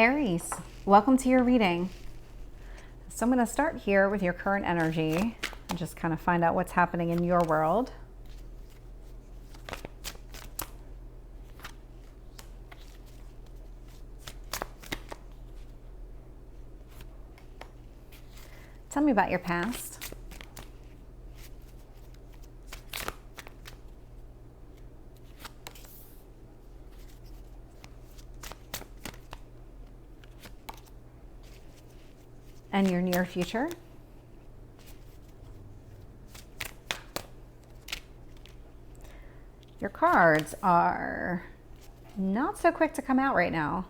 Aries, welcome to your reading. So I'm going to start here with your current energy and just kind of find out what's happening in your world. Tell me about your past. And your near future. Your cards are not so quick to come out right now.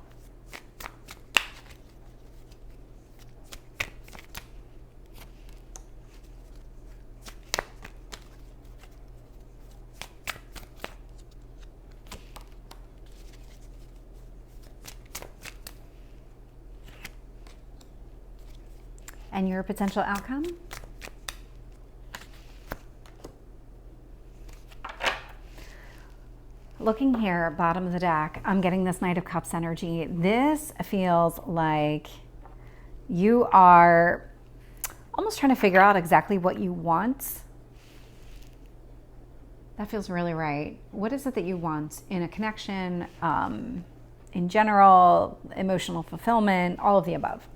And your potential outcome. Looking here, bottom of the deck, I'm getting this Knight of Cups energy. This feels like you are almost trying to figure out exactly what you want. That feels really right. What is it that you want in a connection, in general, emotional fulfillment, all of the above?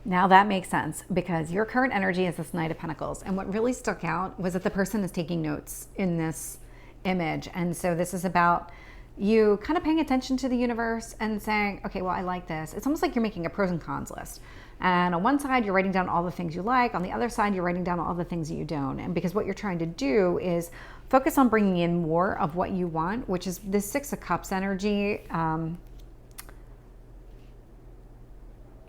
Now that makes sense because your current energy is this Knight of Pentacles. And what really stuck out was that the person is taking notes in this image. And so this is about you kind of paying attention to the universe and saying, okay, well, I like this. It's almost like you're making a pros and cons list. And on one side, you're writing down all the things you like. On the other side, you're writing down all the things that you don't. And because what you're trying to do is focus on bringing in more of what you want, which is this Six of Cups energy.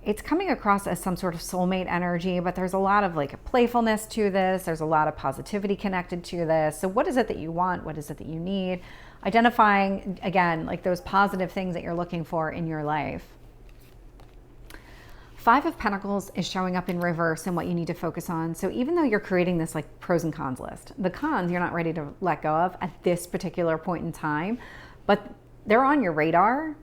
It's coming across as some sort of soulmate energy, but there's a lot of like playfulness to this. There's a lot of positivity connected to this. So what is it that you want? What is it that you need? Identifying, again, like those positive things that you're looking for in your life. Five of Pentacles is showing up in reverse and what you need to focus on. So even though you're creating this like pros and cons list, the cons you're not ready to let go of at this particular point in time, but they're on your radar.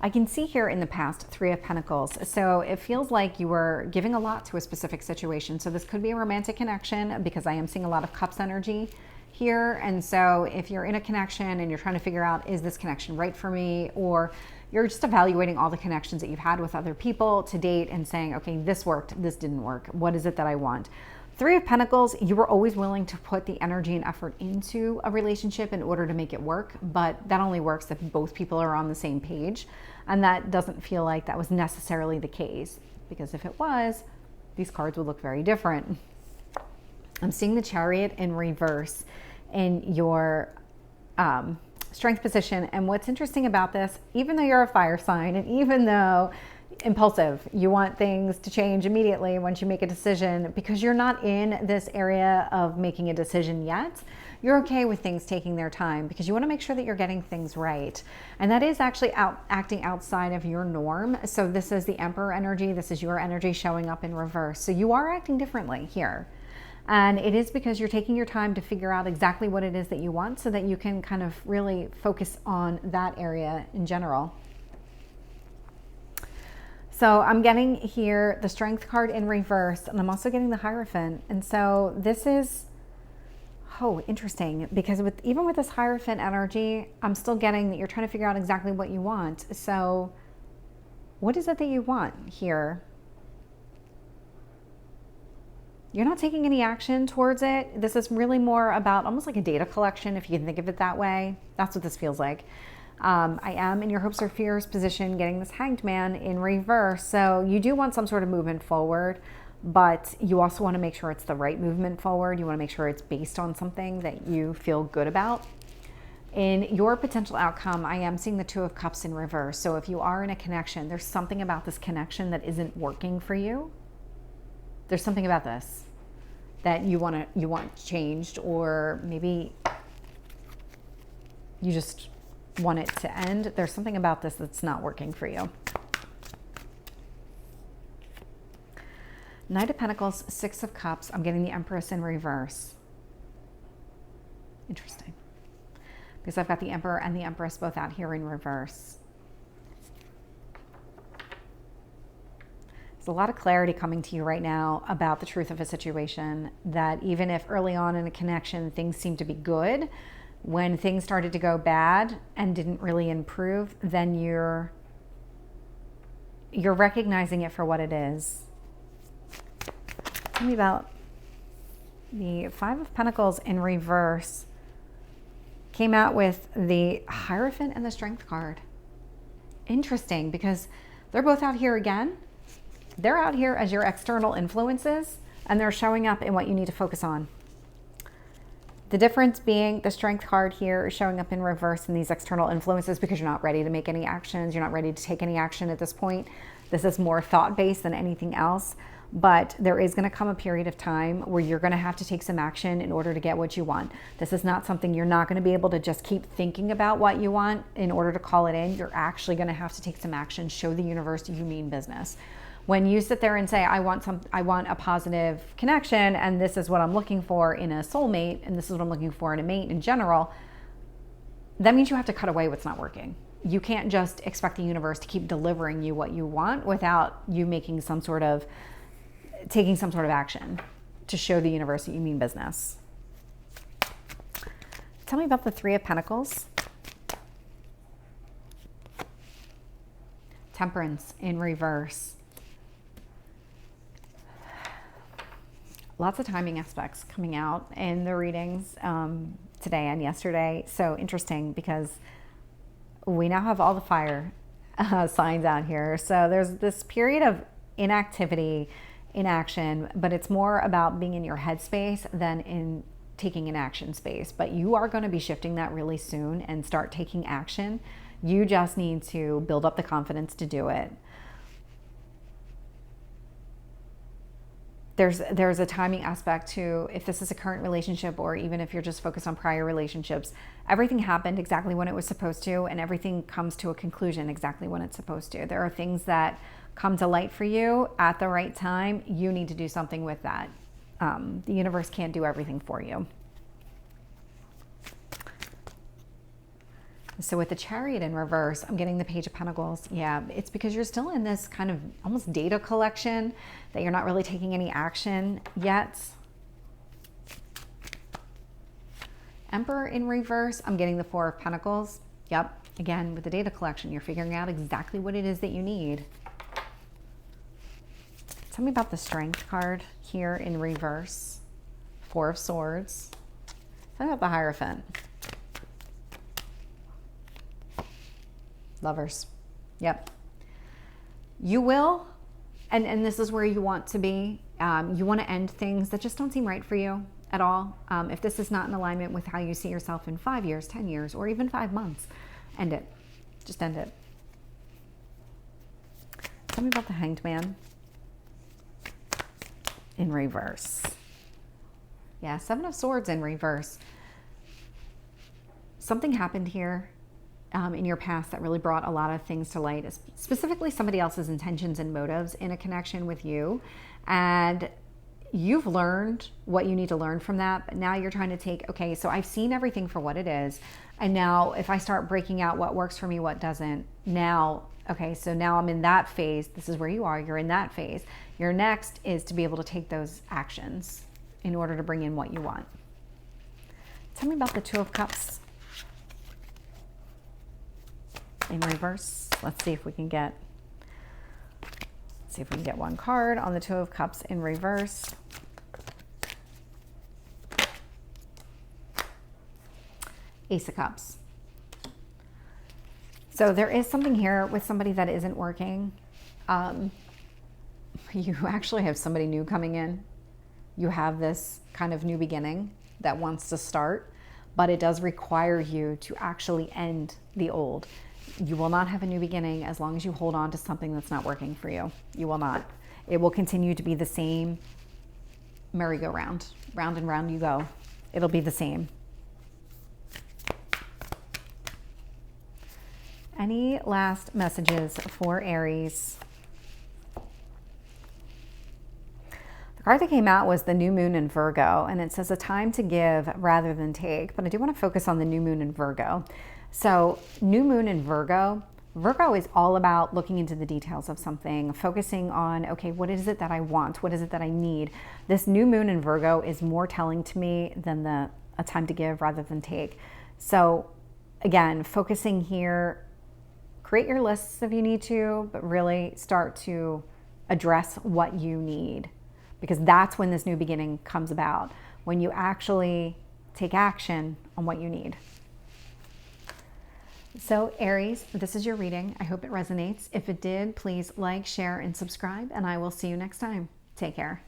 I can see here in the past, Three of Pentacles. So it feels like you were giving a lot to a specific situation. So this could be a romantic connection because I am seeing a lot of Cups energy here. And so if you're in a connection and you're trying to figure out, is this connection right for me? Or you're just evaluating all the connections that you've had with other people to date and saying, okay, this worked, this didn't work. What is it that I want? Three of Pentacles, you were always willing to put the energy and effort into a relationship in order to make it work, but that only works if both people are on the same page. And that doesn't feel like that was necessarily the case, because if it was, these cards would look very different. I'm seeing the Chariot in reverse in your strength position. And what's interesting about this, even though you're a fire sign and even though impulsive, you want things to change immediately once you make a decision, because you're not in this area of making a decision yet, you're okay with things taking their time because you want to make sure that you're getting things right. And that is actually acting outside of your norm. So this is the Emperor energy. This is your energy showing up in reverse. So you are acting differently here. And it is because you're taking your time to figure out exactly what it is that you want so that you can kind of really focus on that area in general. So I'm getting here the Strength card in reverse, and I'm also getting the Hierophant. And so this is, oh, interesting, because even with this Hierophant energy, I'm still getting that you're trying to figure out exactly what you want. So what is it that you want here? You're not taking any action towards it. This is really more about almost like a data collection, if you can think of it that way. That's what this feels like. I am in your hopes or fears position getting this Hanged Man in reverse. So you do want some sort of movement forward, but you also want to make sure it's the right movement forward. You want to make sure it's based on something that you feel good about. In your potential outcome, I am seeing the Two of Cups in reverse. So if you are in a connection, there's something about this connection that isn't working for you. There's something about this that you want changed, or maybe you just want it to end. There's something about this that's not working for you. Knight of Pentacles, Six of Cups. I'm getting the Empress in reverse. Interesting. because I've got the Emperor and the Empress both out here in reverse. There's a lot of clarity coming to you right now about the truth of a situation, that even if early on in a connection things seem to be good, when things started to go bad and didn't really improve, then you're recognizing it for what it is. Tell me about the Five of Pentacles in reverse. Came out with the Hierophant and the Strength card. Interesting, because they're both out here again. They're out here as your external influences, and they're showing up in what you need to focus on. The difference being the Strength card here is showing up in reverse in these external influences because you're not ready to make any actions. You're not ready to take any action at this point. This is more thought-based than anything else. But there is going to come a period of time where you're going to have to take some action in order to get what you want. This is not something you're not going to be able to just keep thinking about what you want in order to call it in. You're actually going to have to take some action, show the universe you mean business. When you sit there and say, I want a positive connection, and this is what I'm looking for in a soulmate, and this is what I'm looking for in a mate in general, that means you have to cut away what's not working. You can't just expect the universe to keep delivering you what you want without you making taking some sort of action to show the universe that you mean business. Tell me about the Three of Pentacles. Temperance in reverse. Lots of timing aspects coming out in the readings today and yesterday. So interesting, because we now have all the fire signs out here. So there's this period of inactivity, inaction, but it's more about being in your headspace than in taking an action space. But you are going to be shifting that really soon and start taking action. You just need to build up the confidence to do it. There's a timing aspect to, if this is a current relationship, or even if you're just focused on prior relationships, everything happened exactly when it was supposed to, and everything comes to a conclusion exactly when it's supposed to. There are things that come to light for you at the right time. You need to do something with that. The universe can't do everything for you. So with the Chariot in reverse, I'm getting the Page of Pentacles. Yeah, it's because you're still in this kind of almost data collection, that you're not really taking any action yet. Emperor in reverse, I'm getting the Four of Pentacles. Yep, again, with the data collection, you're figuring out exactly what it is that you need. Tell me about the Strength card here in reverse. Four of Swords. Tell me about the Hierophant. Lovers. Yep. You will, and this is where you want to be. You want to end things that just don't seem right for you at all. If this is not in alignment with how you see yourself in 5 years, 10 years, or even 5 months, end it. Just end it. Tell me about the Hanged Man in reverse. Yeah, Seven of Swords in reverse. Something happened here in your past that really brought a lot of things to light, specifically somebody else's intentions and motives in a connection with you. And you've learned what you need to learn from that, but now you're trying to take, okay, so I've seen everything for what it is. And now if I start breaking out what works for me, what doesn't, now, okay, so now I'm in that phase. This is where you are. You're in that phase. Your next is to be able to take those actions in order to bring in what you want. Tell me about the Two of Cups in reverse. Let's see if we can get one card on the Two of Cups in reverse. Ace of Cups. So there is something here with somebody that isn't working. You actually have somebody new coming in. You have this kind of new beginning that wants to start, but it does require you to actually end the old. You will not have a new beginning as long as you hold on to something that's not working for you. You will not. It will continue to be the same merry-go-round. Round and round you go. It'll be the same. Any last messages for Aries? The card that came out was the new moon in Virgo, and it says a time to give rather than take, but I do want to focus on the new moon in Virgo. So new moon in Virgo, Virgo is all about looking into the details of something, focusing on, okay, what is it that I want? What is it that I need? This new moon in Virgo is more telling to me than a time to give rather than take. So again, focusing here, create your lists if you need to, but really start to address what you need, because that's when this new beginning comes about, when you actually take action on what you need. So Aries, this is your reading. I hope it resonates. If it did, please like, share, and subscribe, and I will see you next time. Take care.